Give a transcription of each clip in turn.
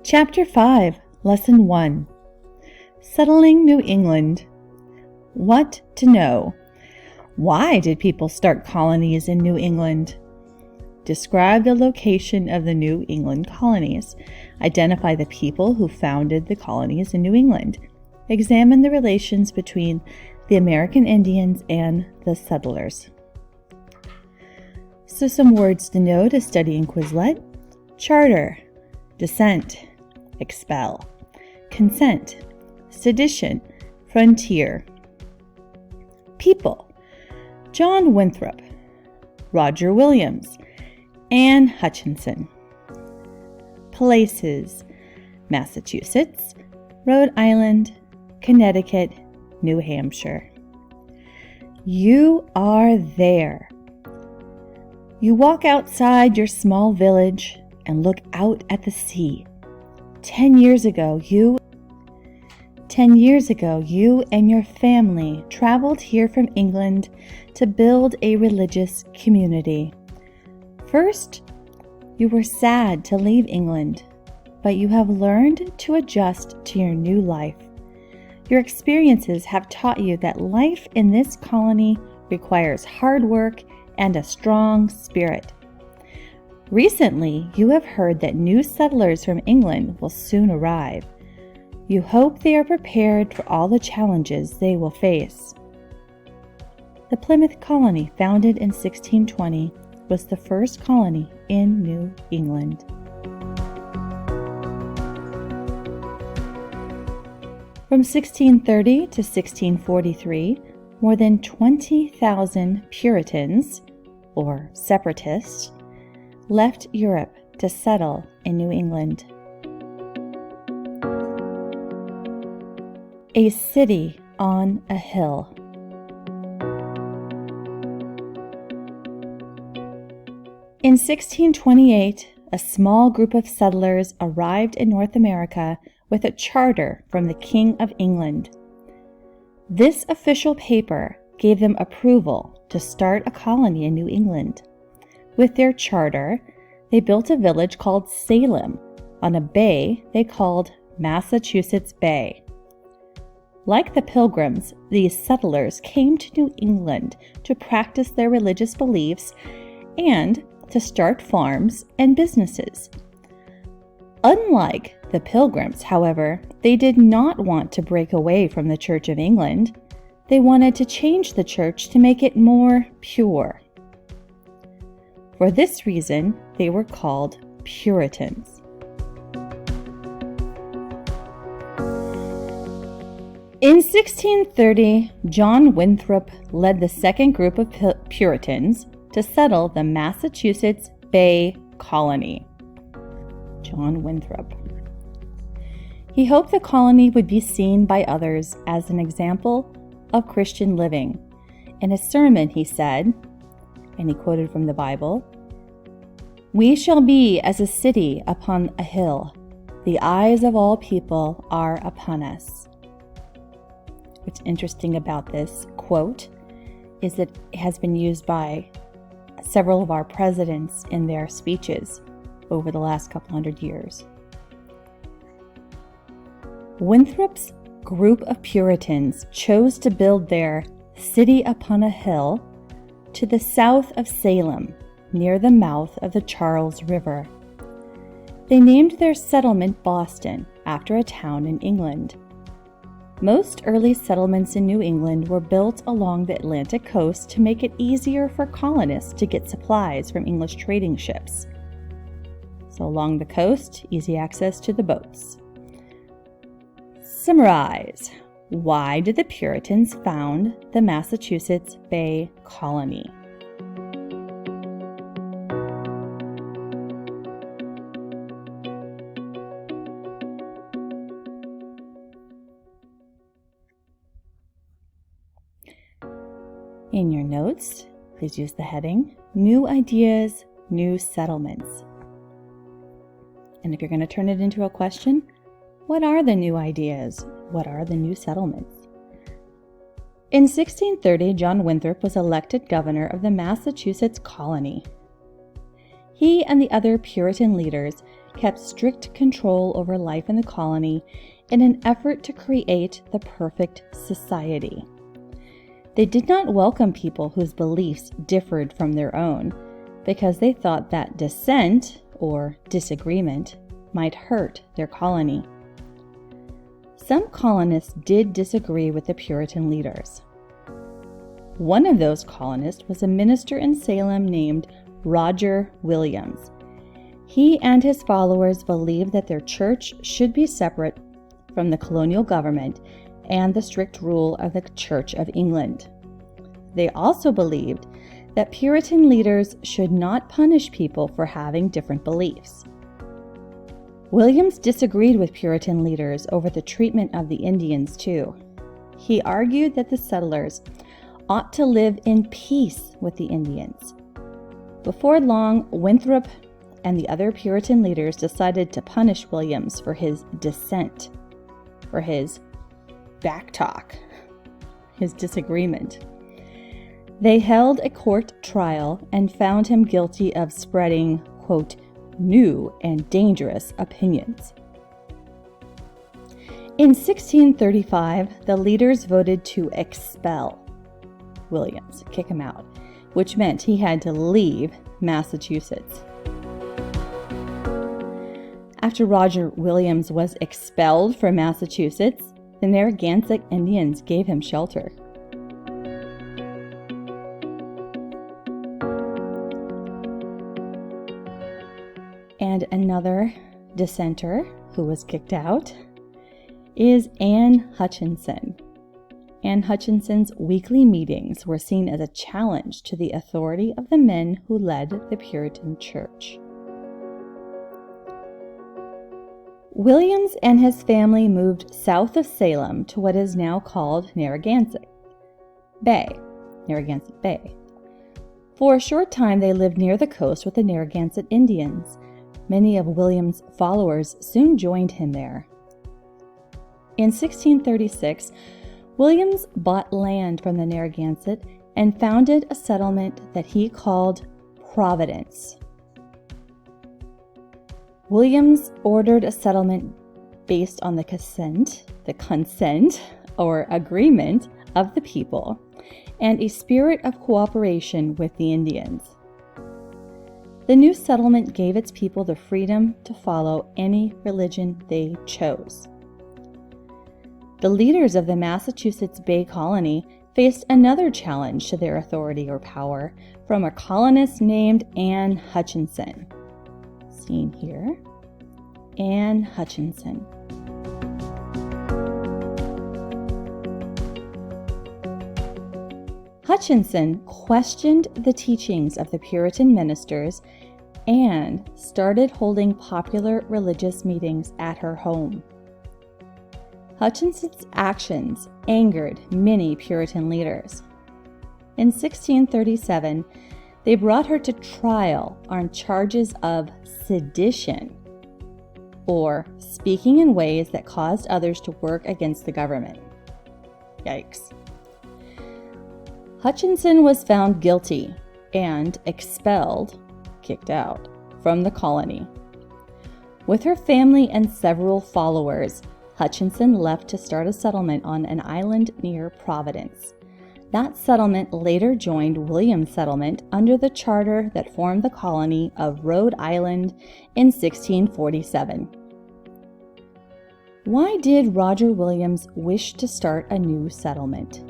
Chapter 5, Lesson 1. Settling New England. What to know. Why did people start colonies in New England? Describe the location of the New England colonies. Identify the people who founded the colonies in New England. Examine the relations between the American Indians and the settlers. So some words to know to study in Quizlet. Charter, descent, expel, consent, sedition, frontier. People: John Winthrop, Roger Williams, Anne Hutchinson. Places: Massachusetts, Rhode Island, Connecticut, New Hampshire. You are there. You walk outside your small village and look out at the sea. 10 years ago, you and your family traveled here from England to build a religious community. First, you were sad to leave England, but you have learned to adjust to your new life. Your experiences have taught you that life in this colony requires hard work and a strong spirit. Recently, you have heard that new settlers from England will soon arrive. You hope they are prepared for all the challenges they will face. The Plymouth Colony, founded in 1620, was the first colony in New England. From 1630 to 1643, more than 20,000 Puritans, or separatists, left Europe to settle in New England. A city on a hill. In 1628, a small group of settlers arrived in North America with a charter from the King of England. This official paper gave them approval to start a colony in New England. With their charter, they built a village called Salem on a bay they called Massachusetts Bay. Like the Pilgrims, these settlers came to New England to practice their religious beliefs and to start farms and businesses. Unlike the Pilgrims, however, they did not want to break away from the Church of England. They wanted to change the church to make it more pure. For this reason, they were called Puritans. In 1630, John Winthrop led the second group of Puritans to settle the Massachusetts Bay Colony. John Winthrop. He hoped the colony would be seen by others as an example of Christian living. In a sermon, he said, and he quoted from the Bible, "We shall be as a city upon a hill. The eyes of all people are upon us." What's interesting about this quote is that it has been used by several of our presidents in their speeches over the last couple hundred years. Winthrop's group of Puritans chose to build their city upon a hill to the south of Salem, near the mouth of the Charles River. They named their settlement Boston, after a town in England. Most early settlements in New England were built along the Atlantic coast to make it easier for colonists to get supplies from English trading ships. So along the coast, easy access to the boats. Summarize. Why did the Puritans found the Massachusetts Bay Colony? In your notes, please use the heading, New Ideas, New Settlements. And if you're going to turn it into a question, what are the new ideas? What are the new settlements? In 1630, John Winthrop was elected governor of the Massachusetts colony. He and the other Puritan leaders kept strict control over life in the colony in an effort to create the perfect society. They did not welcome people whose beliefs differed from their own because they thought that dissent or disagreement might hurt their colony. Some colonists did disagree with the Puritan leaders. One of those colonists was a minister in Salem named Roger Williams. He and his followers believed that their church should be separate from the colonial government and the strict rule of the Church of England. They also believed that Puritan leaders should not punish people for having different beliefs. Williams disagreed with Puritan leaders over the treatment of the Indians too. He argued that the settlers ought to live in peace with the Indians. Before long, Winthrop and the other Puritan leaders decided to punish Williams for his dissent, for his backtalk, his disagreement. They held a court trial and found him guilty of spreading, quote, new and dangerous opinions. In 1635, the leaders voted to expel Williams, kick him out, which meant he had to leave Massachusetts. After Roger Williams was expelled from Massachusetts, the Narragansett Indians gave him shelter. And another dissenter who was kicked out is Anne Hutchinson. Anne Hutchinson's weekly meetings were seen as a challenge to the authority of the men who led the Puritan church. Williams and his family moved south of Salem to what is now called Narragansett Bay. For a short time, they lived near the coast with the Narragansett Indians. Many of Williams' followers soon joined him there. In 1636, Williams bought land from the Narragansett and founded a settlement that he called Providence. Williams ordered a settlement based on the consent or agreement of the people and a spirit of cooperation with the Indians. The new settlement gave its people the freedom to follow any religion they chose. The leaders of the Massachusetts Bay Colony faced another challenge to their authority or power from a colonist named Anne Hutchinson. Seen here, Anne Hutchinson. Hutchinson questioned the teachings of the Puritan ministers and started holding popular religious meetings at her home. Hutchinson's actions angered many Puritan leaders. In 1637, they brought her to trial on charges of sedition, or speaking in ways that caused others to work against the government. Yikes. Hutchinson was found guilty and expelled, kicked out, from the colony. With her family and several followers, Hutchinson left to start a settlement on an island near Providence. That settlement later joined Williams Settlement under the charter that formed the colony of Rhode Island in 1647. Why did Roger Williams wish to start a new settlement?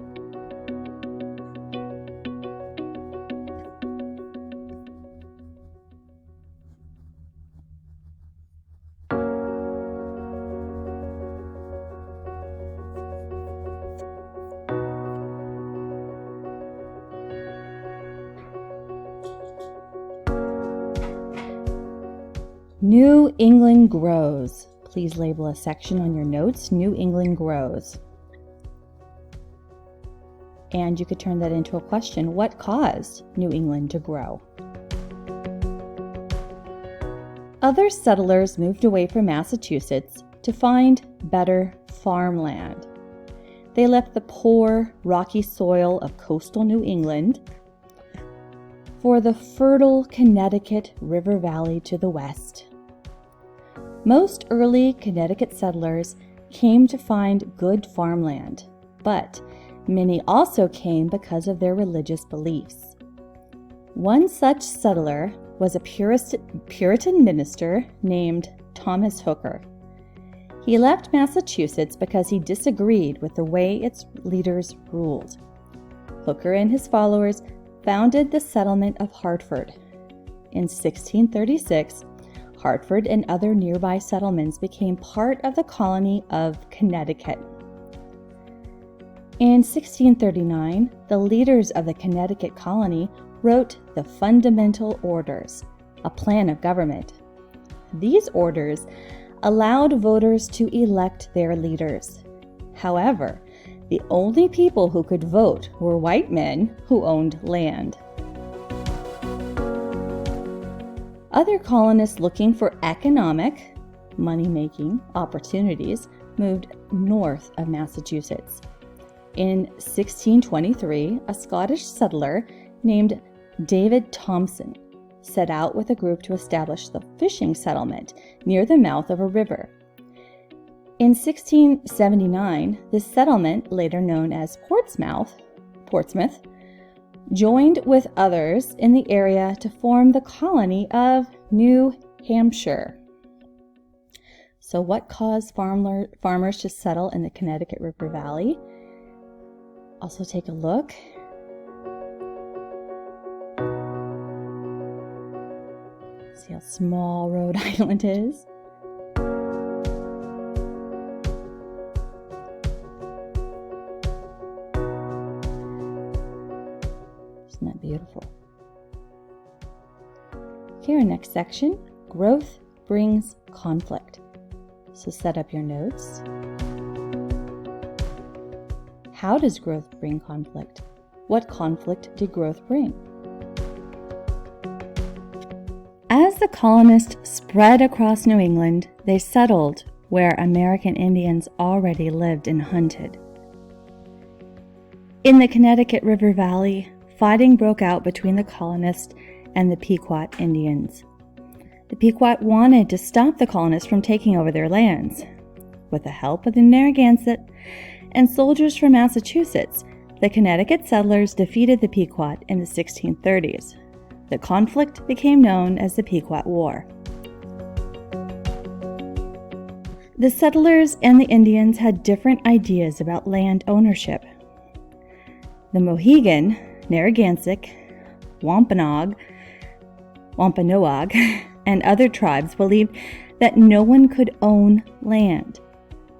New England grows. Please label a section on your notes, New England grows. And you could turn that into a question. What caused New England to grow? Other settlers moved away from Massachusetts to find better farmland. They left the poor, rocky soil of coastal New England for the fertile Connecticut River Valley to the west. Most early Connecticut settlers came to find good farmland, but many also came because of their religious beliefs. One such settler was a Puritan minister named Thomas Hooker. He left Massachusetts because he disagreed with the way its leaders ruled. Hooker and his followers founded the settlement of Hartford. In 1636, Hartford and other nearby settlements became part of the colony of Connecticut. In 1639, the leaders of the Connecticut colony wrote the Fundamental Orders, a plan of government. These orders allowed voters to elect their leaders. However, the only people who could vote were white men who owned land. Other colonists looking for economic, money-making opportunities moved north of Massachusetts. In 1623, a Scottish settler named David Thompson set out with a group to establish the fishing settlement near the mouth of a river. In 1679, this settlement, later known as Portsmouth, joined with others in the area to form the colony of New Hampshire. So what caused farmers to settle in the Connecticut River Valley? Also take a look. See how small Rhode Island is. Isn't that beautiful? Here, next section, growth brings conflict. So set up your notes. How does growth bring conflict? What conflict did growth bring? As the colonists spread across New England, they settled where American Indians already lived and hunted. In the Connecticut River Valley, fighting broke out between the colonists and the Pequot Indians. The Pequot wanted to stop the colonists from taking over their lands. With the help of the Narragansett and soldiers from Massachusetts, the Connecticut settlers defeated the Pequot in the 1630s. The conflict became known as the Pequot War. The settlers and the Indians had different ideas about land ownership. The Mohegan, Narragansett, Wampanoag, and other tribes believed that no one could own land.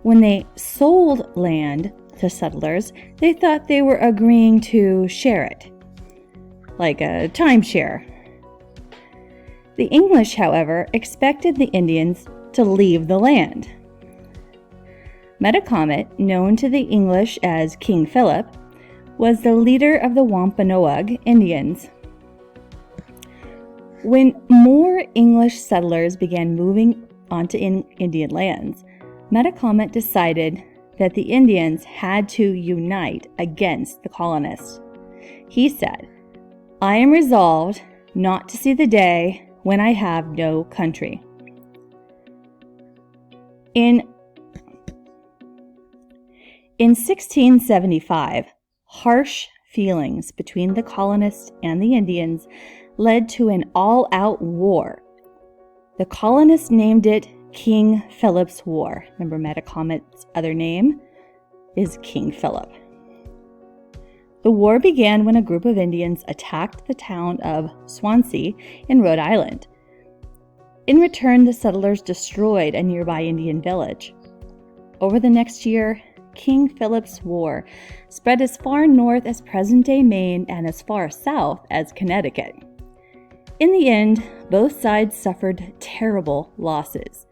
When they sold land to settlers, they thought they were agreeing to share it, like a timeshare. The English, however, expected the Indians to leave the land. Metacomet, known to the English as King Philip, was the leader of the Wampanoag Indians. When more English settlers began moving onto Indian lands, Metacomet decided that the Indians had to unite against the colonists. He said, "I am resolved not to see the day when I have no country." In 1675, harsh feelings between the colonists and the Indians led to an all-out war. The colonists named it King Philip's War. Remember, Metacomet's other name is King Philip. The war began when a group of Indians attacked the town of Swansea in Rhode Island. In return, the settlers destroyed a nearby Indian village. Over the next year, King Philip's War spread as far north as present-day Maine and as far south as Connecticut. In the end, both sides suffered terrible losses.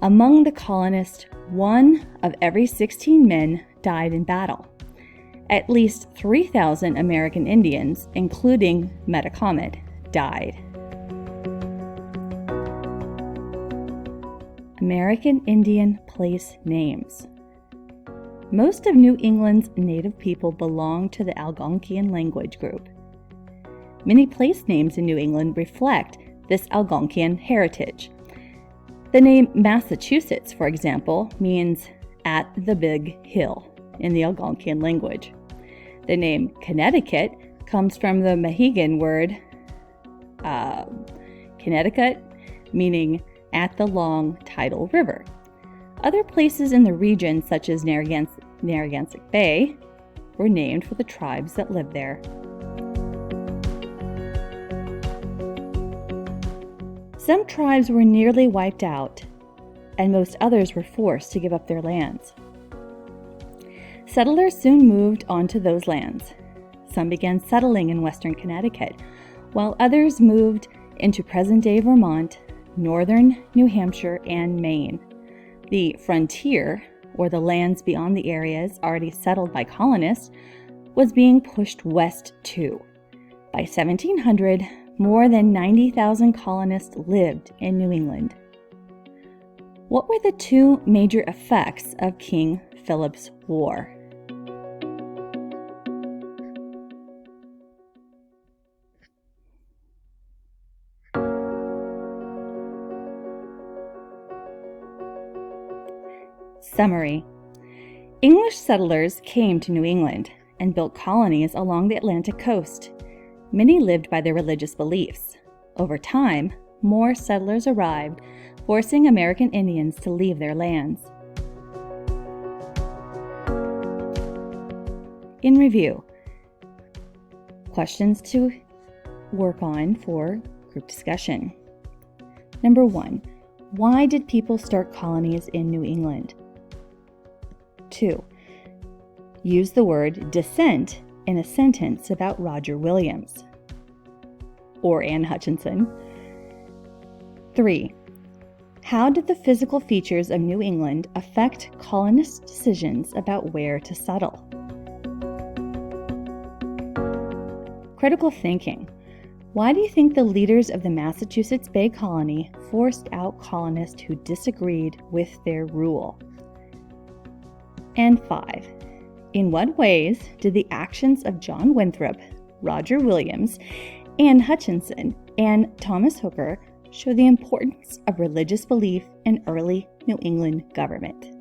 Among the colonists, 1 of every 16 men died in battle. At least 3,000 American Indians, including Metacomet, died. American Indian place names. Most of New England's native people belong to the Algonquian language group. Many place names in New England reflect this Algonquian heritage. The name Massachusetts, for example, means at the big hill in the Algonquian language. The name Connecticut comes from the Mohegan word Connecticut, meaning at the long tidal river. Other places in the region, such as Narragansett Bay, were named for the tribes that lived there. Some tribes were nearly wiped out, and most others were forced to give up their lands. Settlers soon moved onto those lands. Some began settling in western Connecticut, while others moved into present-day Vermont, northern New Hampshire, and Maine. The frontier, or the lands beyond the areas already settled by colonists, was being pushed west too. By 1700, more than 90,000 colonists lived in New England. What were the two major effects of King Philip's War? Summary. English settlers came to New England and built colonies along the Atlantic coast. Many lived by their religious beliefs. Over time, more settlers arrived, forcing American Indians to leave their lands. In review, questions to work on for group discussion. Number 1, why did people start colonies in New England? 2, use the word descent in a sentence about Roger Williams or Anne Hutchinson. 3, how did the physical features of New England affect colonists' decisions about where to settle? Critical thinking. Why do you think the leaders of the Massachusetts Bay Colony forced out colonists who disagreed with their rule? And 5, in what ways did the actions of John Winthrop, Roger Williams, Anne Hutchinson, and Thomas Hooker show the importance of religious belief in early New England government?